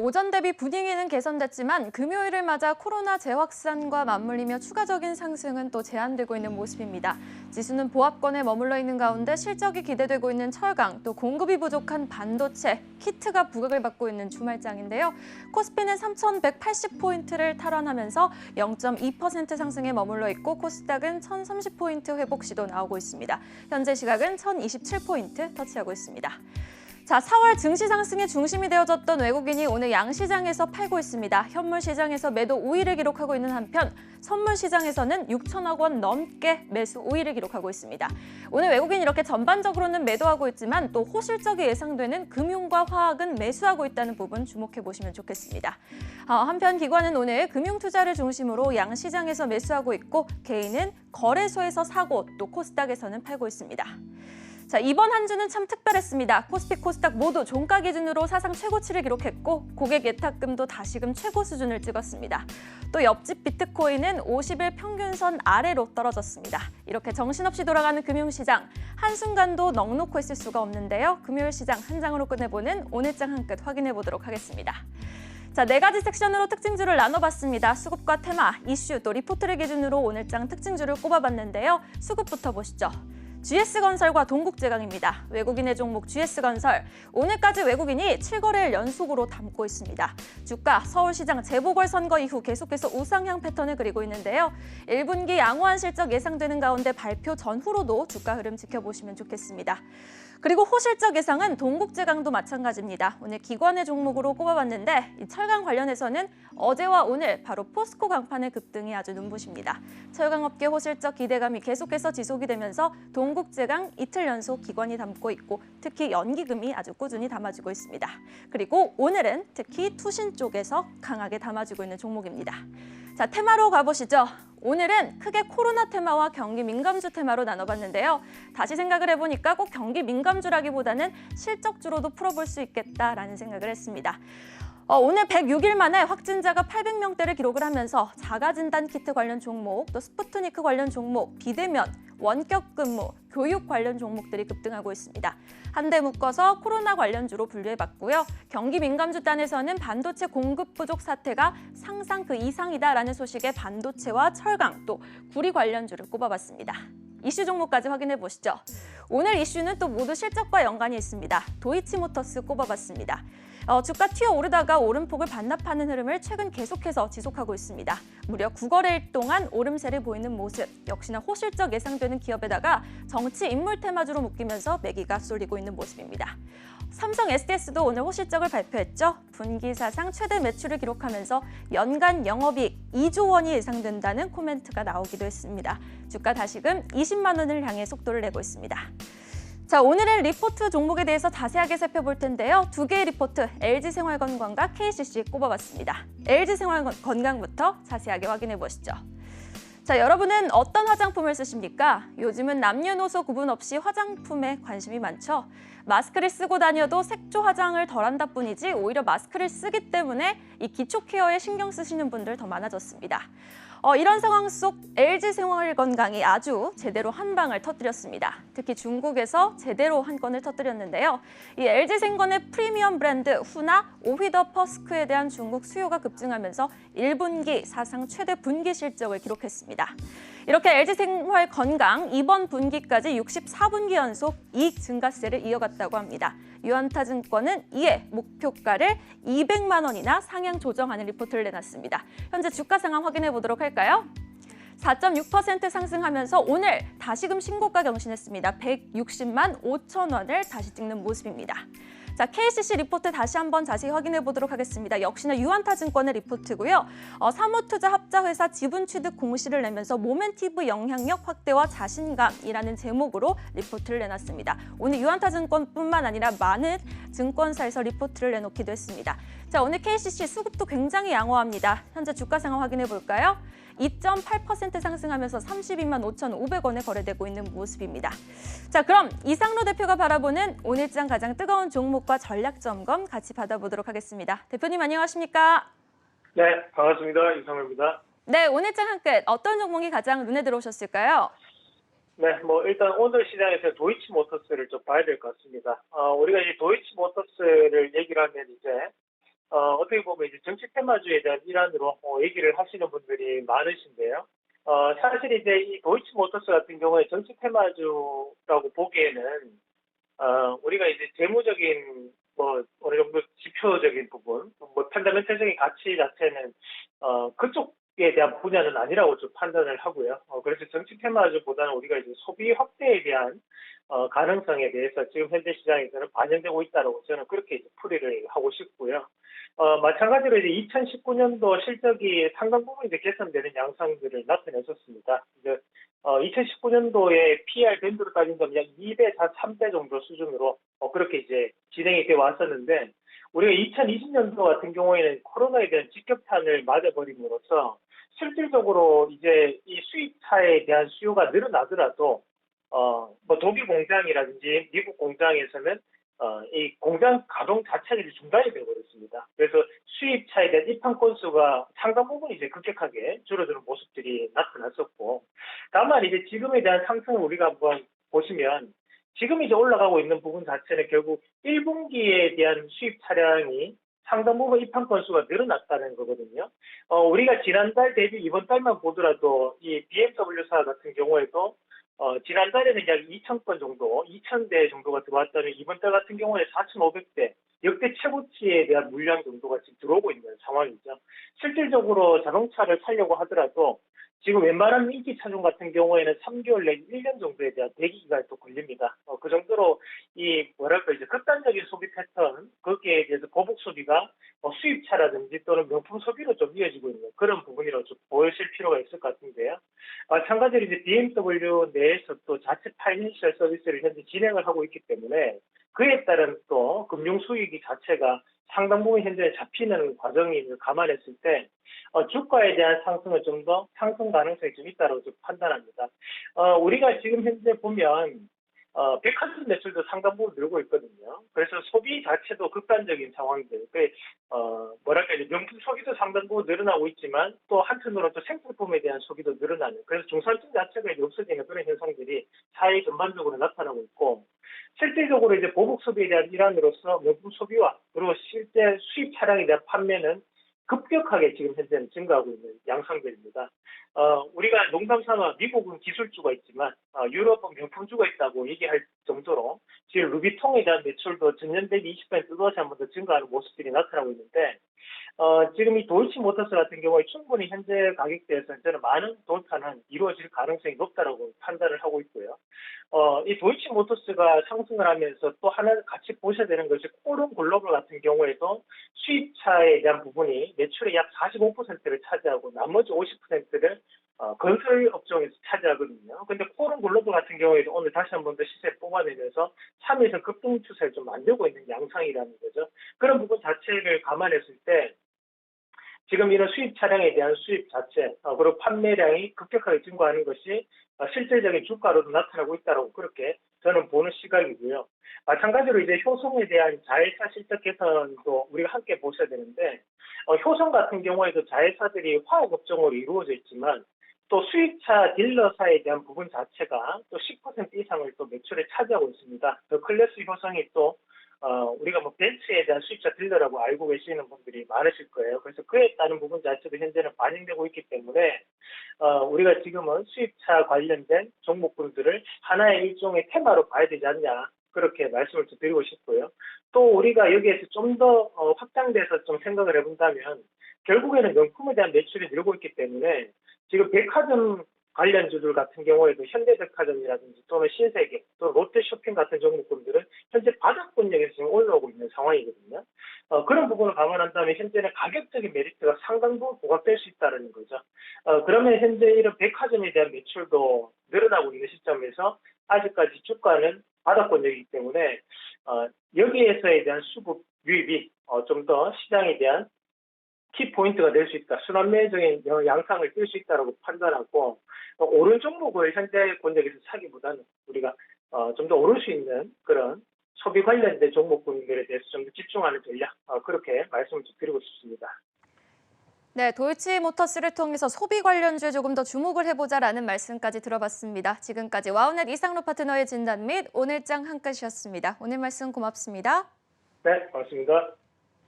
오전 대비 분위기는 개선됐지만 금요일을 맞아 코로나 재확산과 맞물리며 추가적인 상승은 또 제한되고 있는 모습입니다. 지수는 보합권에 머물러 있는 가운데 실적이 기대되고 있는 철강, 또 공급이 부족한 반도체, 키트가 부각을 받고 있는 주말장인데요. 코스피는 3,180포인트를 탈환하면서 0.2% 상승에 머물러 있고 코스닥은 1,030포인트 회복 시도 나오고 있습니다. 현재 시각은 1,027포인트 터치하고 있습니다. 자, 4월 증시 상승의 중심이 되어졌던 외국인이 오늘 양시장에서 팔고 있습니다. 현물 시장에서 매도 우위를 기록하고 있는 한편 선물 시장에서는 6천억 원 넘게 매수 우위를 기록하고 있습니다. 오늘 외국인이 이렇게 전반적으로는 매도하고 있지만 또 호실적이 예상되는 금융과 화학은 매수하고 있다는 부분 주목해 보시면 좋겠습니다. 한편 기관은 오늘 금융투자를 중심으로 양시장에서 매수하고 있고 개인은 거래소에서 사고 또 코스닥에서는 팔고 있습니다. 자, 이번 한 주는 참 특별했습니다. 코스피, 코스닥 모두 종가 기준으로 사상 최고치를 기록했고 고객 예탁금도 다시금 최고 수준을 찍었습니다. 또 옆집 비트코인은 50일 평균선 아래로 떨어졌습니다. 이렇게 정신없이 돌아가는 금융시장, 한순간도 넋놓고 있을 수가 없는데요. 금요일 시장 한 장으로 끝내보는 오늘장 한 끝 확인해 보도록 하겠습니다. 자, 4가지 섹션으로 특징주를 나눠봤습니다. 수급과 테마, 이슈, 또 리포트를 기준으로 오늘장 특징주를 꼽아봤는데요. 수급부터 보시죠. GS건설과 동국제강입니다. 외국인의 종목 GS건설. 오늘까지 외국인이 7거래일 연속으로 담고 있습니다. 주가 서울시장 재보궐선거 이후 계속해서 우상향 패턴을 그리고 있는데요. 1분기 양호한 실적 예상되는 가운데 발표 전후로도 주가 흐름 지켜보시면 좋겠습니다. 그리고 호실적 예상은 동국제강도 마찬가지입니다. 오늘 기관의 종목으로 꼽아봤는데 이 철강 관련해서는 어제와 오늘 바로 포스코 강판의 급등이 아주 눈부십니다. 철강업계 호실적 기대감이 계속해서 지속이 되면서 동국제강 이틀 연속 기관이 담고 있고 특히 연기금이 아주 꾸준히 담아지고 있습니다. 그리고 오늘은 특히 투신 쪽에서 강하게 담아지고 있는 종목입니다. 자, 테마로 가보시죠. 오늘은 크게 코로나 테마와 경기 민감주 테마로 나눠봤는데요. 다시 생각을 해보니까 꼭 경기 민감주라기보다는 실적주로도 풀어볼 수 있겠다라는 생각을 했습니다. 오늘 106일 만에 확진자가 800명대를 기록을 하면서 자가진단키트 관련 종목, 또 스푸트니크 관련 종목, 비대면, 원격 근무, 교육 관련 종목들이 급등하고 있습니다. 한데 묶어서 코로나 관련주로 분류해봤고요. 경기 민감주 단에서는 반도체 공급 부족 사태가 상상 그 이상이다라는 소식에 반도체와 철강, 또 구리 관련주를 꼽아봤습니다. 이슈 종목까지 확인해 보시죠. 오늘 이슈는 또 모두 실적과 연관이 있습니다. 도이치모터스 꼽아봤습니다. 주가 튀어오르다가 오름폭을 반납하는 흐름을 최근 계속해서 지속하고 있습니다. 무려 9거래일 동안 오름세를 보이는 모습, 역시나 호실적 예상되는 기업에다가 정치 인물 테마주로 묶이면서 매기가 쏠리고 있는 모습입니다. 삼성 SDS도 오늘 호실적을 발표했죠. 분기 사상 최대 매출을 기록하면서 연간 영업이익 2조 원이 예상된다는 코멘트가 나오기도 했습니다. 주가 다시금 20만 원을 향해 속도를 내고 있습니다. 자, 오늘은 리포트 종목에 대해서 자세하게 살펴볼 텐데요. 2개의 리포트, LG생활건강과 KCC 꼽아봤습니다. LG생활건강부터 자세하게 확인해 보시죠. 자, 여러분은 어떤 화장품을 쓰십니까? 요즘은 남녀노소 구분 없이 화장품에 관심이 많죠. 마스크를 쓰고 다녀도 색조 화장을 덜한다 뿐이지 오히려 마스크를 쓰기 때문에 이 기초 케어에 신경 쓰시는 분들 더 많아졌습니다. 이런 상황 속 LG생활건강이 아주 제대로 한 방을 터뜨렸습니다. 특히 중국에서 제대로 한 건을 터뜨렸는데요. 이 LG생건의 프리미엄 브랜드 후나 오휘더 퍼스크에 대한 중국 수요가 급증하면서 1분기 사상 최대 분기 실적을 기록했습니다. 이렇게 LG생활건강 이번 분기까지 64분기 연속 이익 증가세를 이어갔다고 합니다. 유안타증권은 이에 목표가를 200만 원이나 상향 조정하는 리포트를 내놨습니다. 현재 주가 상황 확인해 보도록 할까요? 4.6% 상승하면서 오늘 다시금 신고가 경신했습니다. 160만 5천 원을 다시 찍는 모습입니다. 자, KCC 리포트 다시 한번 자세히 확인해 보도록 하겠습니다. 역시나 유안타증권의 리포트고요. 사모투자 합자회사 지분 취득 공시를 내면서 모멘티브 영향력 확대와 자신감이라는 제목으로 리포트를 내놨습니다. 오늘 유안타증권뿐만 아니라 많은 증권사에서 리포트를 내놓기도 했습니다. 자, 오늘 KCC 수급도 굉장히 양호합니다. 현재 주가 상황 확인해 볼까요? 2.8% 상승하면서 32만 5,500원에 거래되고 있는 모습입니다. 자, 그럼 이상로 대표가 바라보는 오늘장 가장 뜨거운 종목과 전략 점검 같이 받아보도록 하겠습니다. 대표님 안녕하십니까? 네, 반갑습니다. 이상로입니다. 네, 오늘장 한 끝 어떤 종목이 가장 눈에 들어오셨을까요? 네, 일단 오늘 시장에서 도이치모터스를 좀 봐야 될 것 같습니다. 우리가 이 도이치모터스를 얘기를 하면 이제 어떻게 보면 이제 정치 테마주에 대한 일환으로 얘기를 하시는 분들이 많으신데요. 사실 이제 이 도이치모터스 같은 경우에 정치 테마주라고 보기에는 우리가 이제 재무적인 뭐 어느 정도 지표적인 부분, 뭐 펀더멘털적인 가치 자체는 그쪽에 대한 분야는 아니라고 좀 판단을 하고요. 그래서 정치 테마주보다는 우리가 이제 소비 확대에 대한 가능성에 대해서 지금 현재 시장에서는 반영되고 있다고 저는 그렇게 이제 풀이를 하고 싶고요. 마찬가지로 이제 2019년도 실적이 상당 부분 이제 개선되는 양상들을 나타냈었습니다. 이제 2019년도에 PR 밴드로 따진다면 약 2배, 한 3배 정도 수준으로 그렇게 이제 진행이 돼 왔었는데, 우리가 2020년도 같은 경우에는 코로나에 대한 직격탄을 맞아버림으로써 실질적으로 이제 이 수입차에 대한 수요가 늘어나더라도 뭐 독일 공장이라든지 미국 공장에서는 이 공장 가동 자체가 이제 중단이 되어버렸습니다. 그래서 수입차에 대한 입항 건수가 상당 부분 이제 급격하게 줄어드는 모습들이 나타났었고, 다만 이제 지금에 대한 상승을 우리가 한번 보시면 지금 이제 올라가고 있는 부분 자체는 결국 1분기에 대한 수입 차량이 상당 부분 입항 건수가 늘어났다는 거거든요. 우리가 지난달 대비 이번 달만 보더라도 이 BMW사 같은 경우에도 지난달에는 약 2,000건 정도, 2,000대 정도가 들어왔다면 이번 달 같은 경우에 4,500대, 역대 최고치에 대한 물량 정도가 지금 들어오고 있는 상황이죠. 실질적으로 자동차를 사려고 하더라도 지금 웬만한 인기 차종 같은 경우에는 3개월 내지 1년 정도에 대한 대기 기간이 또 걸립니다. 그 정도로 이 뭐랄까 이제 극단적인 소비 패턴, 거기에 대해서 거북 소비가 수입차라든지 또는 명품 소비로 좀 이어지고 있는 그런 부분이라고 좀 보여질 필요가 있을 것 같은데요. 마찬가지로 이제 BMW 내에서 또 자체 파이낸셜 서비스를 현재 진행을 하고 있기 때문에 그에 따른 또 금융 수익이 자체가 상당 부분 현재 잡히는 과정이 감안했을 때 주가에 대한 상승은 좀 더 상승 가능성이 좀 있다고 좀 판단합니다. 우리가 지금 현재 보면 백화점 매출도 상당 부분 늘고 있거든요. 그래서 소비 자체도 극단적인 상황들. 뭐랄까 이제 명품 소비도 상당 부분 늘어나고 있지만 또 한편으로 또 생필품에 대한 소비도 늘어나는. 그래서 중산층 자체가 이제 없어지는 그런 현상들이 사회 전반적으로 나타나고 있고, 실질적으로 이제 보복 소비에 대한 일환으로서 명품 소비와 그리고 실제 수입 차량에 대한 판매는 급격하게 지금 현재는 증가하고 있는 양상들입니다. 우리가 농담삼아 미국은 기술주가 있지만 유럽은 명품주가 있다고 얘기할 정도로 지금 루비통에 대한 매출도 전년 대비 20% 또다시 한 번 더 증가하는 모습들이 나타나고 있는데, 지금 이 도이치모터스 같은 경우에 충분히 현재 가격대에서 저는 많은 돌파는 이루어질 가능성이 높다라고 판단을 하고 있고요. 이 도이치모터스가 상승을 하면서 또 하나 같이 보셔야 되는 것이 코론 글로벌 같은 경우에도 수입차에 대한 부분이 매출의 약 45%를 차지하고 나머지 50%를 건설 업종에서 차지하거든요. 근데 코론 글로벌 같은 경우에도 오늘 다시 한 번 더 시세를 뽑아내면서 3일선 급등 추세를 좀 만들고 있는 양상이라는 거죠. 그런 부분 자체를 감안했을 때 지금 이런 수입 차량에 대한 수입 자체, 그리고 판매량이 급격하게 증가하는 것이 실질적인 주가로도 나타나고 있다고 그렇게 저는 보는 시각이고요. 마찬가지로 이제 효성에 대한 자회사 실적 개선도 우리가 함께 보셔야 되는데, 효성 같은 경우에도 자회사들이 화학 업종으로 이루어져 있지만 또 수입차 딜러사에 대한 부분 자체가 또 10% 이상을 또 매출에 차지하고 있습니다. 더 클래스 효성이 또 우리가 뭐 벤츠에 대한 수입차 딜러라고 알고 계시는 분들이 많으실 거예요. 그래서 그에 따른 부분 자체도 현재는 반영되고 있기 때문에 우리가 지금은 수입차 관련된 종목군들을 하나의 일종의 테마로 봐야 되지 않냐, 그렇게 말씀을 좀 드리고 싶고요. 또 우리가 여기에서 좀 더 확장돼서 좀 생각을 해본다면 결국에는 명품에 대한 매출이 늘고 있기 때문에 지금 백화점 관련주들 같은 경우에도 현대백화점이라든지 또는 신세계, 또 롯데쇼핑 같은 종목군들은 현재 바닥권역에서 지금 올라오고 있는 상황이거든요. 그런 부분을 감안한다면 현재는 가격적인 메리트가 상당 부분 부각될 수 있다는 거죠. 그러면 현재 이런 백화점에 대한 매출도 늘어나고 있는 시점에서 아직까지 주가는 바닥권역이기 때문에 여기에서에 대한 수급 유입이 좀 더 시장에 대한 키포인트가 될 수 있다. 순환매적인 양상을 띌 수 있다고 판단하고, 오른 종목을 현재 권역에서 사기보다는 우리가 좀 더 오를 수 있는 그런 소비 관련된 종목군들에 대해서 좀 더 집중하는 전략, 그렇게 말씀을 좀 드리고 싶습니다. 네, 도이치모터스를 통해서 소비 관련주에 조금 더 주목을 해보자라는 말씀까지 들어봤습니다. 지금까지 와우넷 이상로 파트너의 진단 및 오늘장 한끗이었습니다. 오늘 말씀 고맙습니다. 네, 고맙습니다.